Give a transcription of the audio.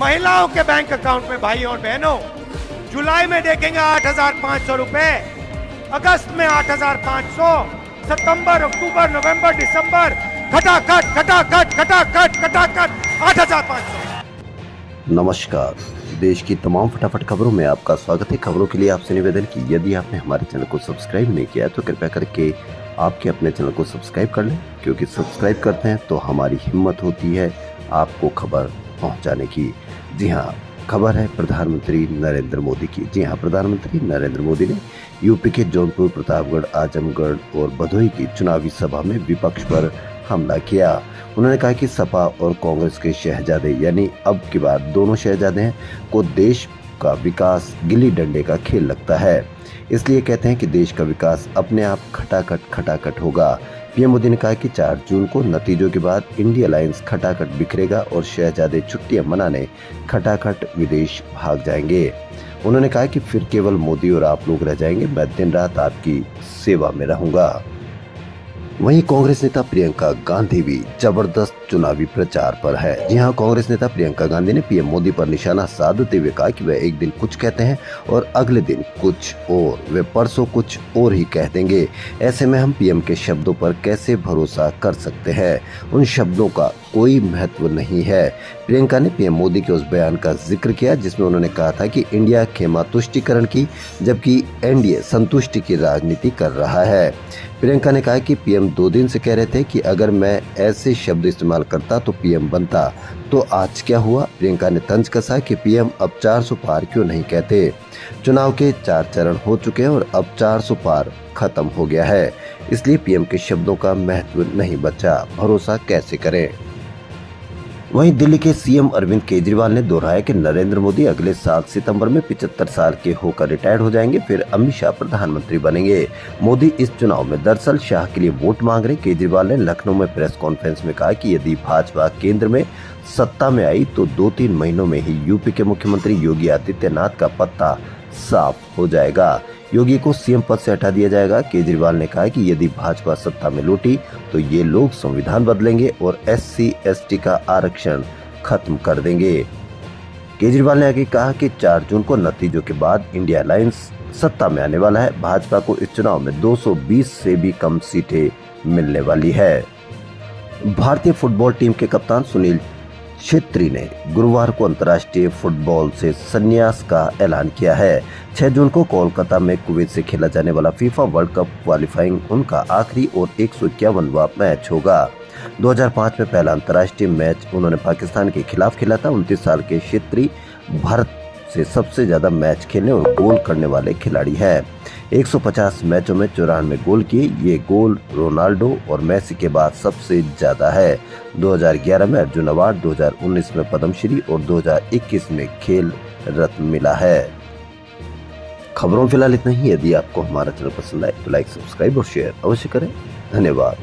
महिलाओं के bank account में भाई और बहनों जुलाई में देखेंगे 8,500 रुपए, अगस्त में 8,500, सितंबर, अक्टूबर, नवंबर, दिसंबर खटाखट खटाखट खटाखट खटाखट 8,500। नमस्कार, देश की तमाम फटाफट खबरों में आपका स्वागत है। खबरों के लिए आपसे निवेदन कि यदि आपने हमारे चैनल को सब्सक्राइब नहीं किया है तो कृपया करके आपके अपने चैनल को सब्सक्राइब कर लें, क्योंकि सब्सक्राइब करते हैं तो हमारी हिम्मत होती है आपको खबर पहुंचाने की। जी हाँ, खबर है प्रधानमंत्री नरेंद्र मोदी की। जी हाँ, प्रधानमंत्री नरेंद्र मोदी ने यूपी के जौनपुर, प्रतापगढ़, आजमगढ़ और भदोही की चुनावी सभा में विपक्ष पर हमला किया। उन्होंने कहा कि सपा और कांग्रेस के शहजादे, यानी अब की बार दोनों शहजादे हैं, को देश का विकास गिल्ली डंडे का खेल लगता है। इसलिए कहते हैं कि देश का विकास अपने आप खटाखट खटाखट होगा। पीएम मोदी ने कहा कि 4 जून को नतीजों के बाद इंडिया अलायंस खटाखट बिखरेगा और शहजादे छुट्टियां मनाने खटाखट विदेश भाग जाएंगे। उन्होंने कहा कि फिर केवल मोदी और आप लोग रह जाएंगे, मैं दिन रात आपकी सेवा में रहूंगा। वहीं कांग्रेस नेता प्रियंका गांधी भी जबरदस्त चुनावी प्रचार पर है। जी हां, कांग्रेस नेता प्रियंका गांधी ने पीएम मोदी पर निशाना साधते हुए कहा कि वे एक दिन कुछ कहते हैं और अगले दिन कुछ और, वे परसों कुछ और ही कह देंगे। ऐसे में हम पीएम के शब्दों पर कैसे भरोसा कर सकते हैं? उन शब्दों का कोई महत्व नहीं है। प्रियंका ने पीएम मोदी के उस बयान का जिक्र किया जिसमें उन्होंने कहा था कि इंडिया खेमा तुष्टिकरण की, जबकि एनडीए संतुष्टि की राजनीति कर रहा है। प्रियंका ने कहा कि पीएम 2 दिन से कह रहे थे कि अगर मैं ऐसे शब्द इस्तेमाल करता तो पीएम बनता, तो आज क्या हुआ? प्रियंका ने तंज कसा कि पीएम अब 400 पार क्यों नहीं कहते। चुनाव के 4 चरण हो चुके हैं और अब 400 पार खत्म हो गया है, इसलिए पीएम के शब्दों का महत्व नहीं बचा। भरोसा कैसे करें? वहीं दिल्ली के सीएम अरविंद केजरीवाल ने दोहराया कि नरेंद्र मोदी अगले साल सितंबर में 75 साल के होकर रिटायर्ड हो जाएंगे, फिर अमित शाह प्रधानमंत्री बनेंगे। मोदी इस चुनाव में दरअसल शाह के लिए वोट मांग रहे। केजरीवाल ने लखनऊ में प्रेस कॉन्फ्रेंस में कहा कि यदि भाजपा केंद्र में सत्ता में आई तो 2-3 महीनों में ही यूपी के मुख्यमंत्री योगी आदित्यनाथ का पत्ता साफ हो जाएगा। योगी को सीएम पद से हटा दिया जाएगा। केजरीवाल ने कहा कि यदि भाजपा सत्ता में लौटी तो ये लोग संविधान बदलेंगे और SC/ST का आरक्षण खत्म कर देंगे। केजरीवाल ने आगे कहा कि 4 जून को नतीजों के बाद इंडिया अलायंस सत्ता में आने वाला है। भाजपा को इस चुनाव में 220 से भी कम सीटें मिलने वाली है। भारतीय फुटबॉल टीम के कप्तान सुनील छेत्री ने गुरुवार को अंतर्राष्ट्रीय फुटबॉल से संन्यास का ऐलान किया है। 6 जून को कोलकाता में कुवैत से खेला जाने वाला फीफा वर्ल्ड कप क्वालिफाइंग उनका आखिरी और 151वां मैच होगा। 2005 में पहला अंतर्राष्ट्रीय मैच उन्होंने पाकिस्तान के खिलाफ खेला था। 29 साल के छेत्री भारत से सबसे ज्यादा मैच खेलने और गोल करने वाले खिलाड़ी हैं। 150 मैचों में 94 गोल किए। ये गोल रोनाल्डो और मेसी के बाद सबसे ज्यादा है। 2011 में अर्जुन अवार्ड, 2019 में पद्मश्री और 2021 में खेल रत्न मिला है। खबरों फिलहाल इतना ही। यदि आपको हमारा चैनल पसंद आए तो लाइक, सब्सक्राइब और शेयर अवश्य करें। धन्यवाद।